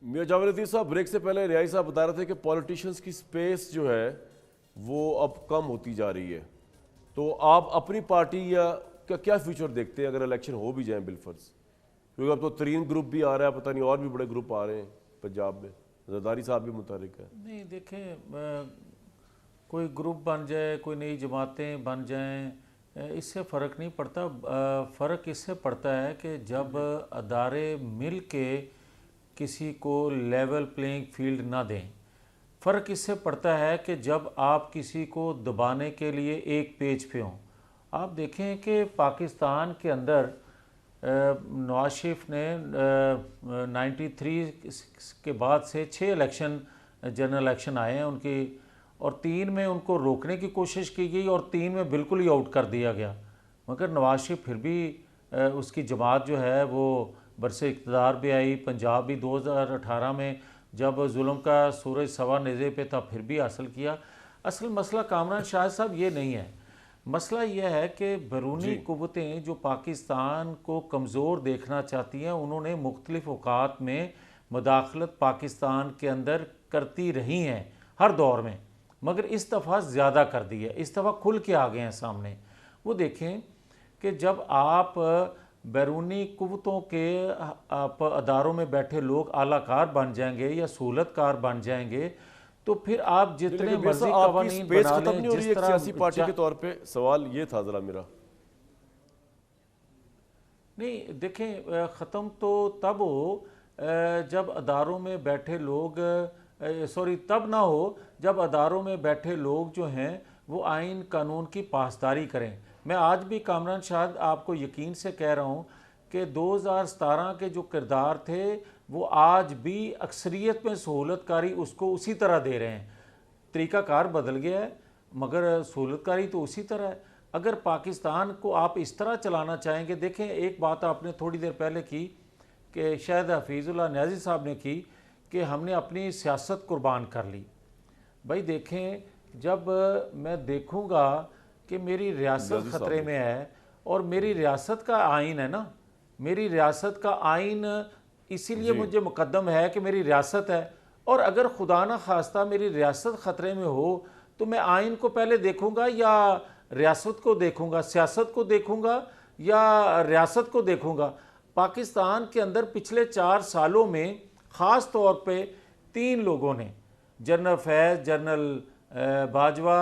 میاں جاوید لطیف صاحب، بریک سے پہلے ریاض صاحب بتا رہے تھے کہ پولیٹیشنز کی سپیس جو ہے وہ اب کم ہوتی جا رہی ہے، تو آپ اپنی پارٹی یا کیا فیوچر دیکھتے ہیں اگر الیکشن ہو بھی جائیں بالفرض؟ کیونکہ اب تو ترین گروپ بھی آ رہا ہے، پتہ نہیں اور بھی بڑے گروپ آ رہے ہیں پنجاب میں، زرداری صاحب بھی متحرک ہے۔ نہیں دیکھیں، کوئی گروپ بن جائے، کوئی نئی جماعتیں بن جائیں، اس سے فرق نہیں پڑتا۔ فرق اس سے پڑتا ہے کہ جب ادارے مل کے کسی کو لیول پلینگ فیلڈ نہ دیں۔ فرق اس سے پڑتا ہے کہ جب آپ کسی کو دبانے کے لیے ایک پیج پہ ہوں۔ آپ دیکھیں کہ پاکستان کے اندر نواز شریف نے 93 کے بعد سے 6 الیکشن جنرل الیکشن آئے ہیں ان کی، اور 3 میں ان کو روکنے کی کوشش کی گئی اور 3 میں بالکل ہی آؤٹ کر دیا گیا، مگر نواز شریف پھر بھی اس کی جماعت جو ہے وہ برسر اقتدار بھی آئی۔ پنجاب بھی 2018 میں جب ظلم کا سورج سوا نیزے پہ تھا پھر بھی حاصل کیا۔ اصل مسئلہ کامران شاہد صاحب یہ نہیں ہے، مسئلہ یہ ہے کہ بیرونی قوتیں جو پاکستان کو کمزور دیکھنا چاہتی ہیں، انہوں نے مختلف اوقات میں مداخلت پاکستان کے اندر کرتی رہی ہیں ہر دور میں، مگر اس دفعہ زیادہ کر دی ہے، اس دفعہ کھل کے آ گئے ہیں سامنے۔ وہ دیکھیں کہ جب آپ بیرونی قوتوں کے اداروں میں بیٹھے لوگ اعلیٰ کار بن جائیں گے یا سہولت کار بن جائیں گے تو پھر آپ جتنے مرضی قوانین بنا لیں، جس طرح سیاسی پارٹی کے طور پہ سوال یہ تھا ذرا میرا۔ نہیں دیکھیں، ختم تو تب ہو جب اداروں میں بیٹھے لوگ تب نہ ہو جب اداروں میں بیٹھے لوگ جو ہیں وہ آئین قانون کی پاسداری کریں۔ میں آج بھی کامران شاہد آپ کو یقین سے کہہ رہا ہوں کہ 2017 کے جو کردار تھے وہ آج بھی اکثریت میں سہولت کاری اس کو اسی طرح دے رہے ہیں۔ طریقہ کار بدل گیا ہے مگر سہولت کاری تو اسی طرح ہے۔ اگر پاکستان کو آپ اس طرح چلانا چاہیں گے، دیکھیں ایک بات آپ نے تھوڑی دیر پہلے کی کہ شاید حفیظ اللہ نیازی صاحب نے کی کہ ہم نے اپنی سیاست قربان کر لی۔ بھائی دیکھیں، جب میں دیکھوں گا کہ میری ریاست خطرے میں ہے اور میری ریاست کا آئین ہے نا، میری ریاست کا آئین اسی لیے مجھے مقدم ہے کہ میری ریاست ہے، اور اگر خدا نہ خواستہ میری ریاست خطرے میں ہو تو میں آئین کو پہلے دیکھوں گا یا ریاست کو دیکھوں گا، سیاست کو دیکھوں گا یا ریاست کو دیکھوں گا؟ پاکستان کے اندر پچھلے 4 سالوں میں خاص طور پہ 3 لوگوں نے، جنرل فیض، جنرل باجوہ،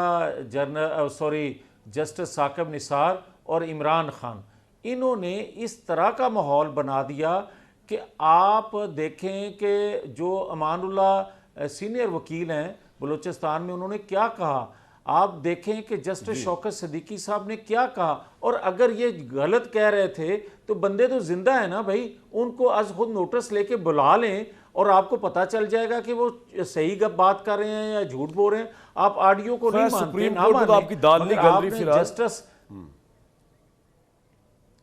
جسٹس ثاقب نثار اور عمران خان، انہوں نے اس طرح کا ماحول بنا دیا کہ آپ دیکھیں کہ جو امان اللہ سینئر وکیل ہیں بلوچستان میں، انہوں نے کیا کہا، آپ دیکھیں کہ جسٹس شوکت صدیقی صاحب نے کیا کہا، اور اگر یہ غلط کہہ رہے تھے تو بندے تو زندہ ہیں نا بھائی، ان کو از خود نوٹس لے کے بلا لیں اور آپ کو پتہ چل جائے گا کہ وہ صحیح بات کر رہے ہیں یا جھوٹ بول رہے ہیں۔ آپ آڈیو کو نہیں مانتے، نہ مانیں، مگر آپ نے جسٹس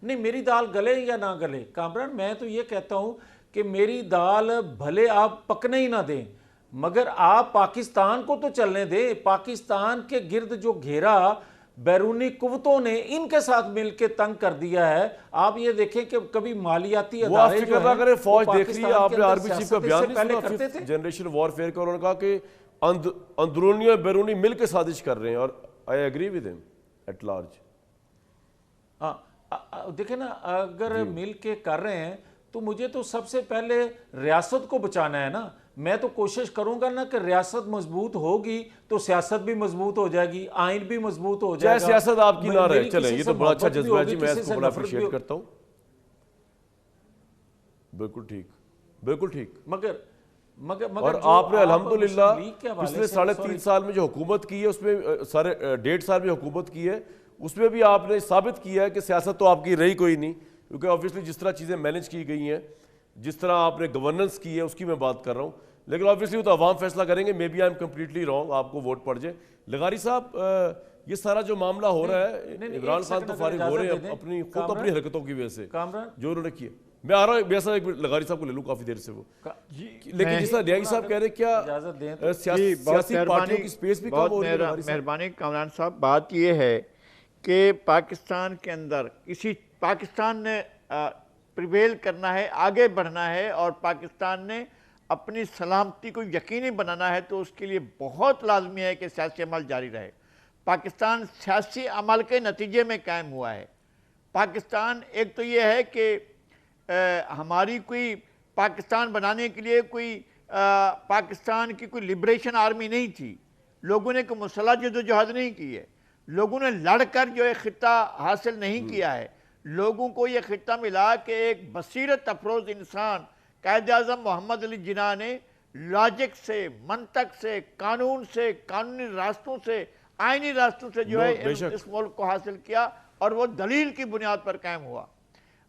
نہیں، میری دال گلے یا نہ گلے کامران، میں تو یہ کہتا ہوں کہ میری دال بھلے آپ پکنے ہی نہ دیں مگر آپ پاکستان کو تو چلنے دیں۔ پاکستان کے گرد جو گھیرا بیرونی قوتوں نے ان کے ساتھ مل کے تنگ کر دیا ہے، آپ یہ دیکھیں کہ کبھی مالیاتی ادارے جو ہیں فوج دیکھ رہی ہے، آپ نے آرمی چیف کا بیان پہلے نہیں کرتے سنا تھے۔ جنریشن وارفیئر کا، انہوں نے کہا کہ اندرونی اور بیرونی مل کے سازش کر رہے ہیں، اور آئی ایگری ود ہم ایٹ لارج۔ دیکھیں نا، اگر مل کے کر رہے ہیں تو مجھے تو سب سے پہلے ریاست کو بچانا ہے نا۔ میں تو کوشش کروں گا نا کہ ریاست مضبوط ہوگی تو سیاست بھی مضبوط ہو جائے گی، آئین بھی مضبوط ہو جائے گا۔ چاہے سیاست آپ کی نہ رہے، چلیں یہ تو بڑا اچھا جذبہ ہے جی، میں اس کو بڑا اپریشیٹ کرتا ہوں۔ بالکل ٹھیک، بالکل ٹھیک۔ اور آپ نے الحمدللہ پچھلے 3.5 سال میں جو حکومت کی ہے، اس میں 1.5 سال میں حکومت کی ہے، اس میں بھی آپ نے ثابت کیا ہے کہ سیاست تو آپ کی رہی کوئی نہیں، کیونکہ آبویسلی جس طرح چیزیں مینج کی گئی ہیں، جس طرح آپ نے گورننس کی ہے، اس کی میں بات کر رہا ہوں، لیکن آبویسلی وہ تو عوام فیصلہ کریں گے۔ May be I am completely wrong, آپ کو ووٹ پڑ جائے۔ لغاری صاحب، یہ سارا جو معاملہ ہو رہا ہے، عمران خان تو فارغ ہو رہے ہیں اپنی حرکتوں کی وجہ سے جو انہوں نے کیا۔ میں آ رہا ہوں بیسا ایک لغاری صاحب کو لے لوں کافی دیر سے وہ، لیکن جس طرح ریاضی صاحب کہہ رہے کیا سیاسی پارٹیوں کی سپیس بھی کم ہو رہی ہے؟ مہربانی کامران صاحب، بات یہ ہے کہ پاکستان کے اندر پاکستان نے پریویل کرنا ہے، آگے بڑھنا ہے، اور پاکستان نے اپنی سلامتی کو یقینی بنانا ہے تو اس کے لیے بہت لازمی ہے کہ سیاسی عمل جاری رہے۔ پاکستان سیاسی عمل کے نتیجے میں قائم ہوا ہے۔ پاکستان ایک تو یہ ہے کہ ہماری کوئی پاکستان بنانے کے لیے کوئی پاکستان کی کوئی لبریشن آرمی نہیں تھی، لوگوں نے کوئی مسلح جدوجہد نہیں کی ہے، لوگوں نے لڑ کر جو ایک خطہ حاصل نہیں کیا ہے، لوگوں کو یہ خطہ ملا کہ ایک بصیرت افروز انسان قائد اعظم محمد علی جناح نے لاجک سے، منطق سے، قانون سے، قانونی راستوں سے، آئینی راستوں سے جو ہے اس ملک کو حاصل کیا، اور وہ دلیل کی بنیاد پر قائم ہوا۔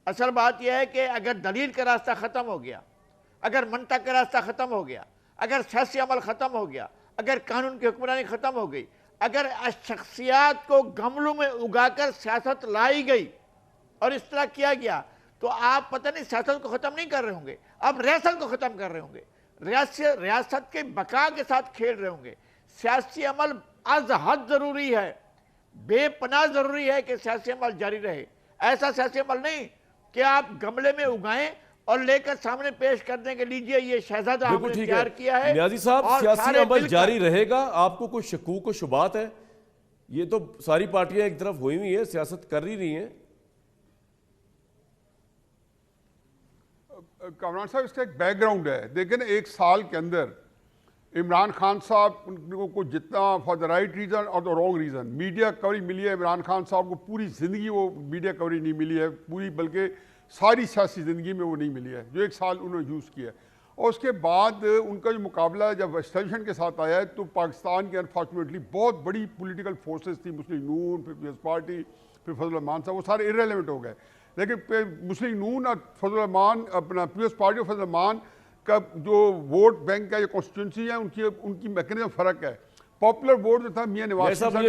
اصل بات یہ ہے کہ اگر دلیل کا راستہ ختم ہو گیا، اگر منطق کا راستہ ختم ہو گیا، اگر سیاسی عمل ختم ہو گیا، اگر قانون کی حکمرانی ختم ہو گئی، اگر شخصیات کو گملوں میں اگا کر سیاست لائی گئی اور اس طرح کیا گیا، تو آپ پتہ نہیں سیاست کو ختم نہیں کر رہے ہوں گے، آپ ریاست کو ختم کر رہے ہوں گے، ریاست کے بقا کے ساتھ کھیل رہے ہوں گے۔ سیاسی عمل از حد ضروری ہے، بے پناہ ضروری ہے کہ سیاسی عمل جاری رہے۔ ایسا سیاسی عمل نہیں کہ آپ گملے میں اگائیں اور لے کر سامنے پیش کر دیں کہ لیجئے یہ شہزادہ ہم نے تیار کیا ہے۔ نیازی صاحب، سیاسی عمل جاری رہے گا، آپ کو کوئی شکوک و شبہات ہے؟ یہ تو ساری پارٹیاں ایک طرف ہوئی ہوئی ہیں، سیاست کر ہی رہی ہیں۔ کامران صاحب، اس کا ایک بیک گراؤنڈ ہے۔ دیکھیں نا، ایک سال کے اندر عمران خان صاحب کو جتنا فار دا رائٹ ریزن اور the wrong reason media coverage ملی ہے، عمران خان صاحب کو پوری زندگی وہ میڈیا کوریج نہیں ملی ہے، پوری بلکہ ساری سیاسی زندگی میں وہ نہیں ملی ہے، جو ایک سال انہوں نے یوز کیا ہے۔ اور اس کے بعد ان کا جو مقابلہ جب ایکسٹینشن کے ساتھ آیا ہے تو پاکستان کے انفارچونیٹلی بہت بڑی پولیٹیکل فورسز تھی، مسلم نون، پھر پیپلز پارٹی، پھر فضل الرحمان صاحب، وہ سارے ارریلیونٹ ہو گئے۔ لیکن مسلم نون اور فضل الرحمان، اپنا پیپلز پارٹی اور فضل الرحمان کا جو ووٹ بینک ہے یا کانسٹیٹوئنسی ہے، ان کی میکنزم فرق ہے۔ پاپولر ووٹ جو تھا میاں نواز شریف صاحب